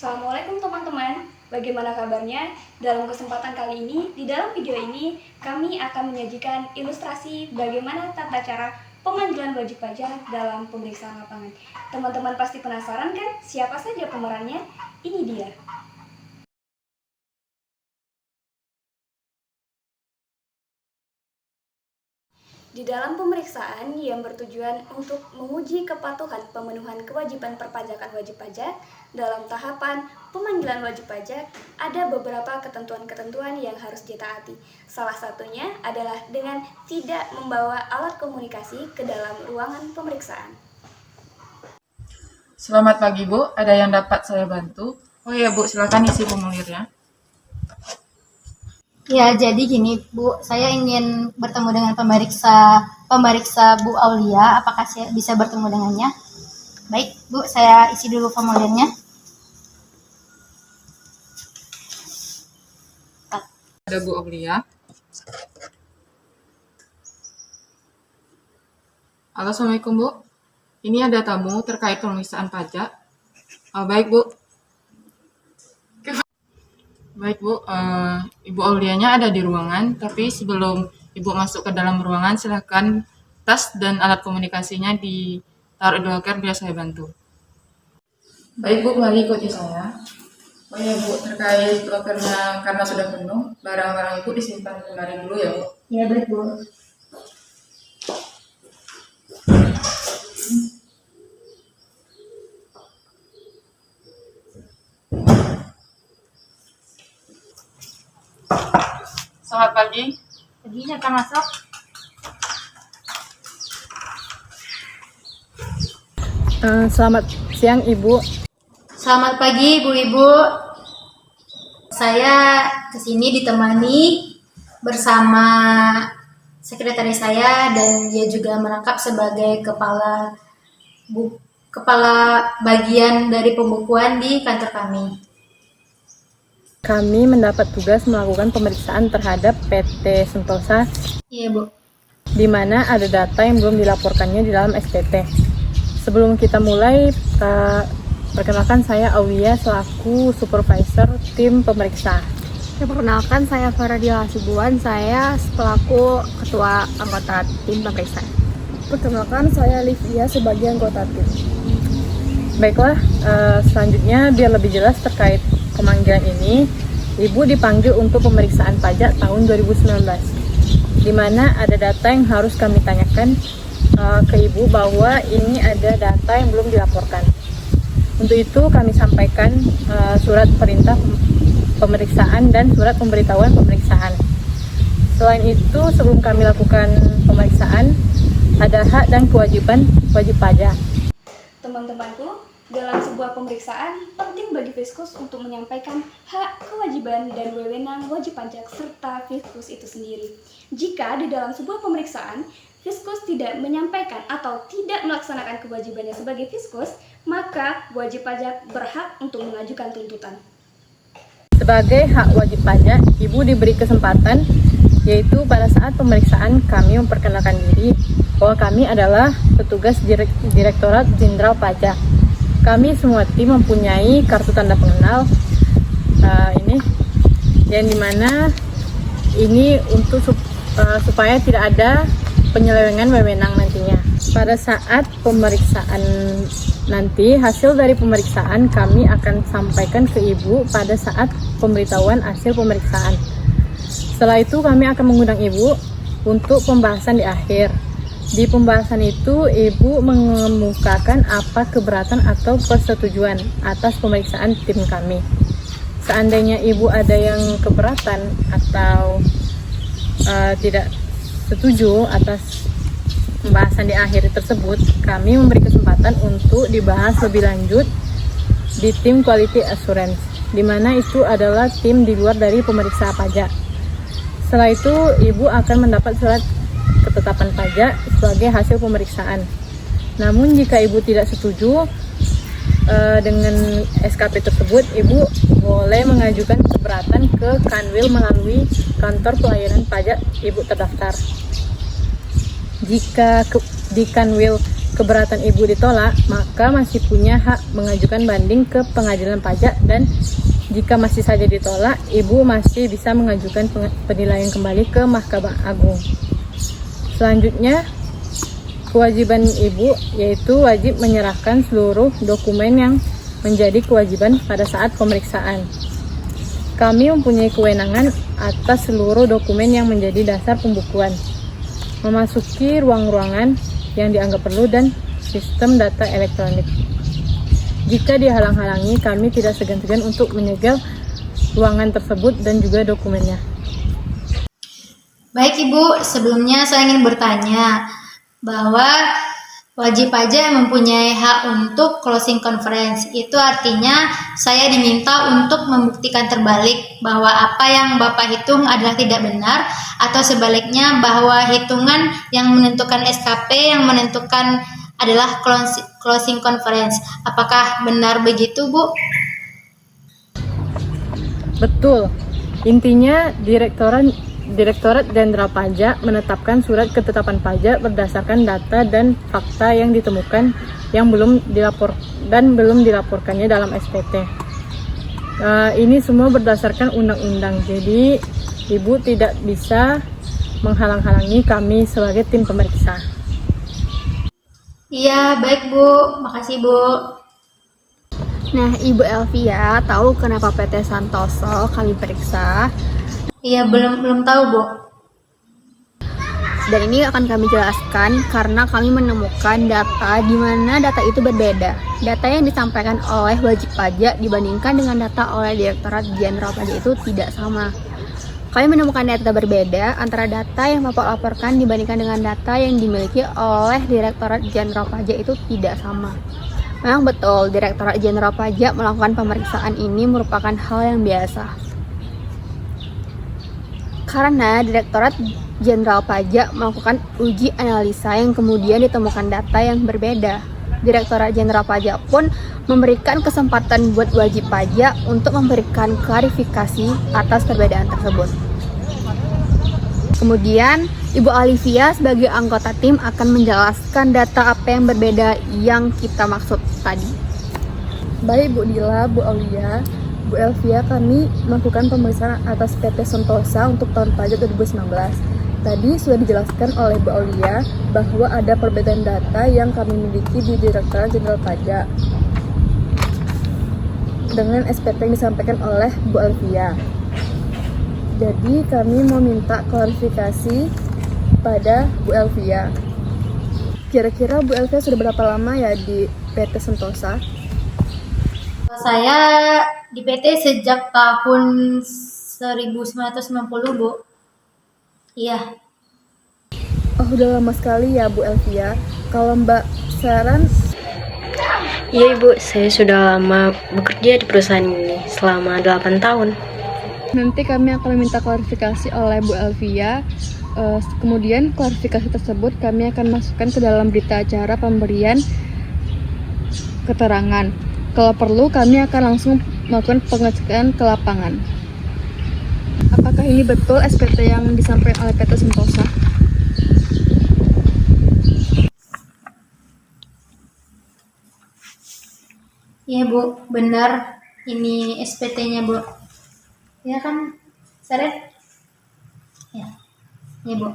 Assalamualaikum teman-teman, bagaimana kabarnya? Dalam kesempatan kali ini, di dalam video ini kami akan menyajikan ilustrasi bagaimana tata cara pemanggilan wajib pajak dalam pemeriksaan lapangan. Teman-teman pasti penasaran kan siapa saja pemerannya? Ini dia. Di dalam pemeriksaan yang bertujuan untuk menguji kepatuhan pemenuhan kewajiban perpajakan wajib pajak dalam tahapan pemanggilan wajib pajak, ada beberapa ketentuan-ketentuan yang harus ditaati. Salah satunya adalah dengan tidak membawa alat komunikasi ke dalam ruangan pemeriksaan. Selamat pagi Bu, ada yang dapat saya bantu? Oh iya Bu, silakan isi formulirnya. Ya, jadi gini Bu, saya ingin bertemu dengan pemeriksa Bu Aulia. Apakah saya bisa bertemu dengannya? Baik, Bu, saya isi dulu formulirnya. Ada Bu Aulia. Halo, Assalamualaikum Bu. Ini ada tamu terkait pemeriksaan pajak. Baik Bu. Baik Bu, Ibu Aulianya ada di ruangan, tapi sebelum Ibu masuk ke dalam ruangan, silahkan tas dan alat komunikasinya ditaruh di loker biar saya bantu. Baik Bu, mari ikuti saya. Oh ya Bu, terkait lokernya karena sudah penuh, barang-barang Ibu disimpan kembali dulu ya Bu. Ya, baik Bu. Selamat pagi. Pagi, silakan masuk. Selamat siang Ibu. Selamat pagi Ibu. Saya kesini ditemani bersama sekretaris saya dan dia juga merangkap sebagai kepala bagian dari pembukuan di kantor kami. Kami mendapat tugas melakukan pemeriksaan terhadap PT Sentosa Iya Bu. di mana ada data yang belum dilaporkannya di dalam SPT. Sebelum kita mulai, perkenalkan saya Aulia selaku supervisor tim pemeriksa. Perkenalkan, saya Faradia Hasibuan, saya selaku ketua anggota tim pemeriksa. Perkenalkan saya Livia sebagai anggota tim. Baiklah, selanjutnya biar lebih jelas terkait pemanggilan ini, Ibu dipanggil untuk pemeriksaan pajak tahun 2019, di mana ada data yang harus kami tanyakan ke Ibu bahwa ini ada data yang belum dilaporkan. Untuk itu kami sampaikan surat perintah pemeriksaan dan surat pemberitahuan pemeriksaan. Selain itu, sebelum kami lakukan pemeriksaan, ada hak dan kewajiban wajib pajak. Teman-temanku, dalam sebuah pemeriksaan, penting bagi Fiskus untuk menyampaikan hak, kewajiban, dan wewenang wajib pajak serta Fiskus itu sendiri. Jika di dalam sebuah pemeriksaan, Fiskus tidak menyampaikan atau tidak melaksanakan kewajibannya sebagai Fiskus, maka wajib pajak berhak untuk mengajukan tuntutan. Sebagai hak wajib pajak, Ibu diberi kesempatan, yaitu pada saat pemeriksaan kami memperkenalkan diri bahwa kami adalah petugas Direktorat Jenderal Pajak. Kami semua tim mempunyai kartu tanda pengenal ini, yang dimana ini untuk supaya tidak ada penyelewengan wewenang nantinya. Pada saat pemeriksaan nanti, hasil dari pemeriksaan kami akan sampaikan ke Ibu pada saat pemberitahuan hasil pemeriksaan. Setelah itu kami akan mengundang Ibu untuk pembahasan di akhir. Di pembahasan itu, Ibu mengemukakan apa keberatan atau persetujuan atas pemeriksaan tim kami. Seandainya Ibu ada yang keberatan atau tidak setuju atas pembahasan di akhir tersebut, kami memberi kesempatan untuk dibahas lebih lanjut di tim Quality Assurance, di mana itu adalah tim di luar dari pemeriksa pajak. Setelah itu, Ibu akan mendapat surat ketetapan pajak sebagai hasil pemeriksaan. Namun jika Ibu tidak setuju dengan SKP tersebut, Ibu boleh mengajukan keberatan ke Kanwil melalui kantor pelayanan pajak Ibu terdaftar. Jika di Kanwil keberatan Ibu ditolak, maka masih punya hak mengajukan banding ke pengadilan pajak, dan jika masih saja ditolak, Ibu masih bisa mengajukan penilaian kembali ke Mahkamah Agung. Selanjutnya, kewajiban Ibu yaitu wajib menyerahkan seluruh dokumen yang menjadi kewajiban pada saat pemeriksaan. Kami mempunyai kewenangan atas seluruh dokumen yang menjadi dasar pembukuan, memasuki ruang-ruangan yang dianggap perlu dan sistem data elektronik. Jika dihalang-halangi, kami tidak segan-segan untuk menyegel ruangan tersebut dan juga dokumennya. Baik Ibu, sebelumnya saya ingin bertanya bahwa wajib pajak mempunyai hak untuk closing conference. Itu artinya saya diminta untuk membuktikan terbalik bahwa apa yang Bapak hitung adalah tidak benar, atau sebaliknya bahwa hitungan yang menentukan SKP yang menentukan adalah closing conference. Apakah benar begitu, Bu? Betul. Intinya Direktorat Jenderal Pajak menetapkan surat ketetapan pajak berdasarkan data dan fakta yang ditemukan yang belum dilaporkannya dalam SPT. Ini semua berdasarkan undang-undang. Jadi Ibu tidak bisa menghalang-halangi kami sebagai tim pemeriksa. Iya, baik Bu. Makasih Bu. Nah, Ibu Elvia tahu kenapa PT Santoso kami periksa? Iya, belum tahu Bu. Dan ini akan kami jelaskan karena kami menemukan data di mana data itu berbeda. Data yang disampaikan oleh wajib pajak dibandingkan dengan data oleh Direktorat Jenderal Pajak itu tidak sama. Kami menemukan data berbeda antara data yang Bapak laporkan dibandingkan dengan data yang dimiliki oleh Direktorat Jenderal Pajak itu tidak sama. Memang betul, Direktorat Jenderal Pajak melakukan pemeriksaan ini merupakan hal yang biasa. Karena Direktorat Jenderal Pajak melakukan uji analisa yang kemudian ditemukan data yang berbeda. Direktorat Jenderal Pajak pun memberikan kesempatan buat wajib pajak untuk memberikan klarifikasi atas perbedaan tersebut. Kemudian, Ibu Alivia sebagai anggota tim akan menjelaskan data apa yang berbeda yang kita maksud tadi. Baik Bu Dila, Bu Aulia, Bu Elvia, kami melakukan pemeriksaan atas PT Sentosa untuk tahun pajak 2019. Tadi sudah dijelaskan oleh Bu Aulia bahwa ada perbedaan data yang kami miliki di Direktorat Jenderal Pajak dengan SPT yang disampaikan oleh Bu Elvia. Jadi kami mau minta klarifikasi pada Bu Elvia. Kira-kira Bu Elvia sudah berapa lama ya di PT Sentosa? Saya di PT sejak tahun 1990, Bu. Iya. Oh, udah lama sekali ya Bu Elvia. Kalau Mbak Saran? Iya Ibu, saya sudah lama bekerja di perusahaan ini selama 8 tahun. Nanti kami akan meminta klarifikasi oleh Bu Elvia. Kemudian klarifikasi tersebut kami akan masukkan ke dalam berita acara pemberian keterangan. Kalau perlu, kami akan langsung melakukan pengecekan ke lapangan. Apakah ini betul SPT yang disampaikan oleh PT Sentosa? Iya Bu, benar. Ini SPT-nya Bu. Ya kan, Saret? Ya, iya Bu.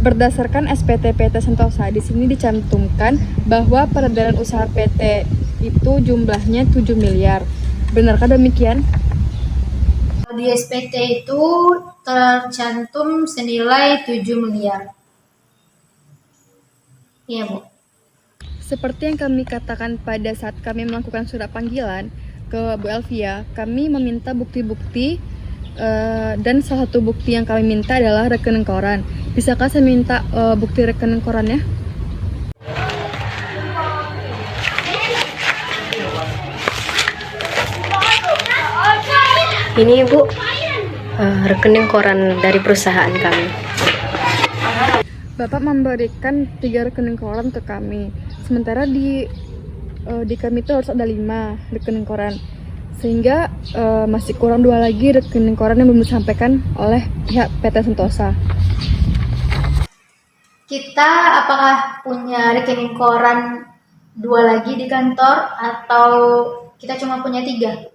Berdasarkan SPT PT Sentosa, di sini dicantumkan bahwa peredaran usaha PT itu jumlahnya 7 miliar. Benarkah demikian? Di SPT itu tercantum senilai 7 miliar. Iya Bu. Seperti yang kami katakan pada saat kami melakukan surat panggilan ke Bu Elvia, kami meminta bukti-bukti dan salah satu bukti yang kami minta adalah rekening koran. Bisakah saya minta bukti rekening korannya? Ini Ibu, rekening koran dari perusahaan kami. Bapak memberikan 3 rekening koran ke kami. Sementara di kami itu harus ada 5 rekening koran. Sehingga masih kurang 2 lagi rekening koran yang belum disampaikan oleh pihak PT Sentosa. Kita apakah punya rekening koran 2 lagi di kantor atau kita cuma punya 3?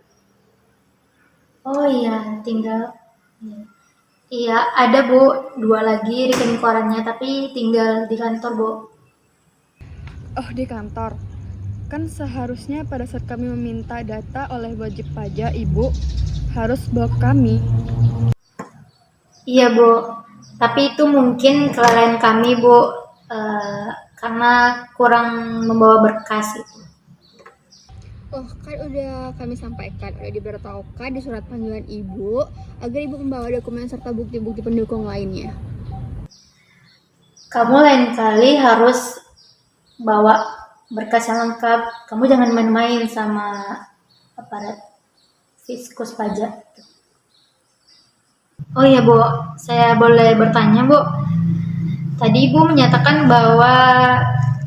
Oh iya, tinggal. Iya, ada Bu, 2 lagi rekening korannya, tapi tinggal di kantor Bu. Oh, di kantor. Kan seharusnya pada saat kami meminta data oleh wajib pajak, Ibu harus bawa kami. Iya Bu, tapi itu mungkin kelalaian kami Bu, karena kurang membawa berkas itu. Oh, kan udah kami sampaikan, udah diberitahukan di surat panggilan Ibu agar Ibu membawa dokumen serta bukti-bukti pendukung lainnya. Kamu lain kali harus bawa berkas yang lengkap. Kamu jangan main-main sama aparat Fiskus pajak. Oh iya Bu, saya boleh bertanya Bu? Tadi Ibu menyatakan bahwa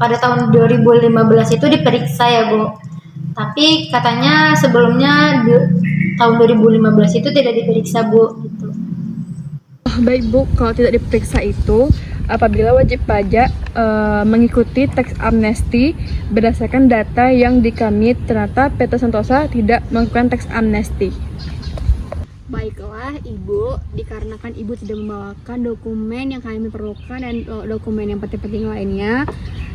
pada tahun 2015 itu diperiksa ya Bu. Tapi katanya sebelumnya tahun 2015 itu tidak diperiksa Bu. Gitu. Oh, baik Bu, kalau tidak diperiksa itu apabila wajib pajak mengikuti teks amnesti berdasarkan data yang di kami, ternyata PT Sentosa tidak melakukan teks amnesti. Baiklah Ibu, dikarenakan Ibu tidak membawakan dokumen yang kami perlukan dan dokumen yang penting-penting lainnya,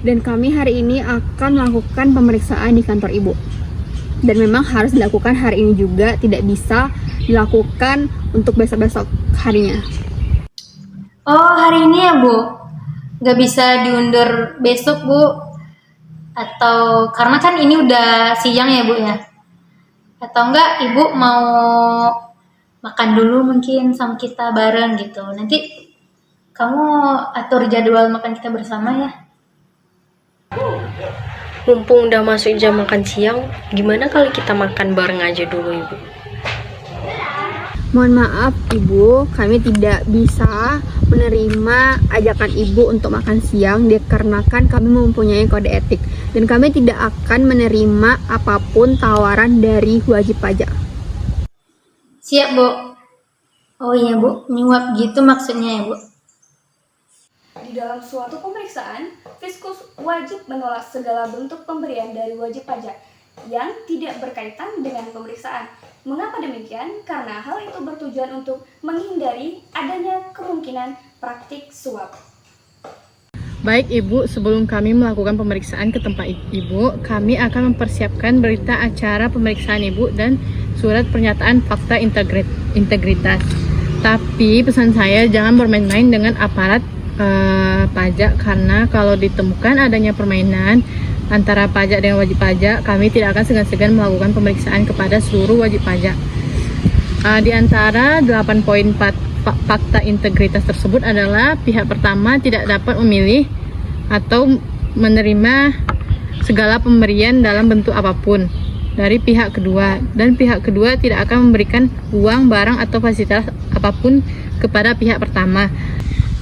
dan kami hari ini akan melakukan pemeriksaan di kantor Ibu. Dan memang harus dilakukan hari ini juga, tidak bisa dilakukan untuk besok-besok harinya. Oh hari ini ya Bu? Nggak bisa diundur besok Bu? Atau karena kan ini udah siang ya Bu ya? Atau enggak Ibu mau makan dulu mungkin sama kita bareng gitu. Nanti kamu atur jadwal makan kita bersama ya. Mumpung udah masuk jam makan siang, gimana kalau kita makan bareng aja dulu Ibu? Mohon maaf Ibu, kami tidak bisa menerima ajakan Ibu untuk makan siang dikarenakan kami mempunyai kode etik dan kami tidak akan menerima apapun tawaran dari wajib pajak. Siap Bu. Oh iya Bu, nyuap gitu maksudnya ya Bu. Di dalam suatu pemeriksaan, Fiskus wajib menolak segala bentuk pemberian dari wajib pajak yang tidak berkaitan dengan pemeriksaan. Mengapa demikian? Karena hal itu bertujuan untuk menghindari adanya kemungkinan praktik suap. Baik Ibu, sebelum kami melakukan pemeriksaan ke tempat Ibu, kami akan mempersiapkan berita acara pemeriksaan Ibu dan surat pernyataan fakta integritas. Tapi pesan saya jangan bermain-main dengan aparat pajak, karena kalau ditemukan adanya permainan antara pajak dengan wajib pajak, kami tidak akan segan-segan melakukan pemeriksaan kepada seluruh wajib pajak. Di antara 8 poin fakta integritas tersebut adalah pihak pertama tidak dapat memilih atau menerima segala pemberian dalam bentuk apapun dari pihak kedua, dan pihak kedua tidak akan memberikan uang, barang, atau fasilitas apapun kepada pihak pertama.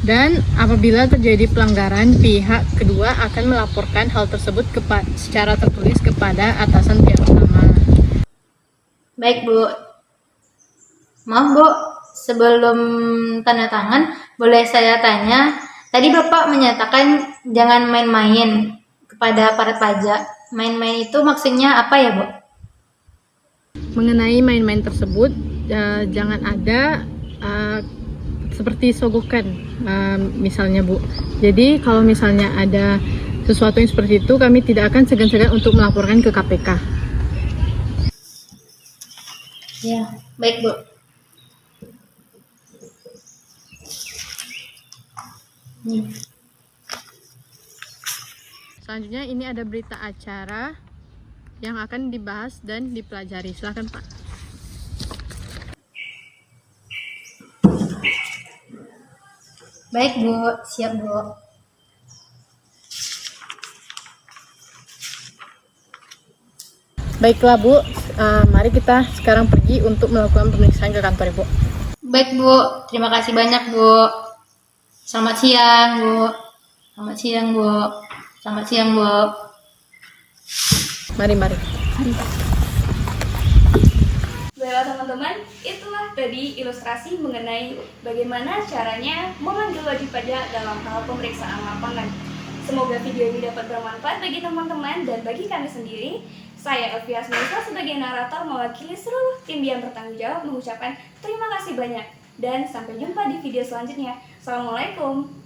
Dan apabila terjadi pelanggaran, pihak kedua akan melaporkan hal tersebut secara tertulis kepada atasan pihak pertama. Baik Bu. Maaf Bu, sebelum tanda tangan, boleh saya tanya? Tadi Bapak menyatakan jangan main-main kepada aparat pajak. Main-main itu maksudnya apa ya Bu? Mengenai main-main tersebut, jangan ada seperti sogokan misalnya Bu. Jadi kalau misalnya ada sesuatu yang seperti itu, kami tidak akan segan-segan untuk melaporkan ke KPK. Ya, baik Bu. Selanjutnya ini ada berita acara yang akan dibahas dan dipelajari. Silakan Pak. Baik Bu, siap Bu. Baiklah Bu, mari kita sekarang pergi untuk melakukan pemeriksaan ke kantor Ibu. Baik Bu, terima kasih banyak Bu. Selamat siang Bu. Selamat siang Bu. Selamat siang Bu. Mari. Baiklah teman-teman, itulah tadi ilustrasi mengenai bagaimana caranya memanggil wajib pajak dalam hal pemeriksaan lapangan. Semoga video ini dapat bermanfaat bagi teman-teman dan bagi kami sendiri. Saya Elvia Asmisa sebagai narator mewakili seluruh tim yang bertanggung jawab mengucapkan terima kasih banyak. Dan sampai jumpa di video selanjutnya. Assalamualaikum.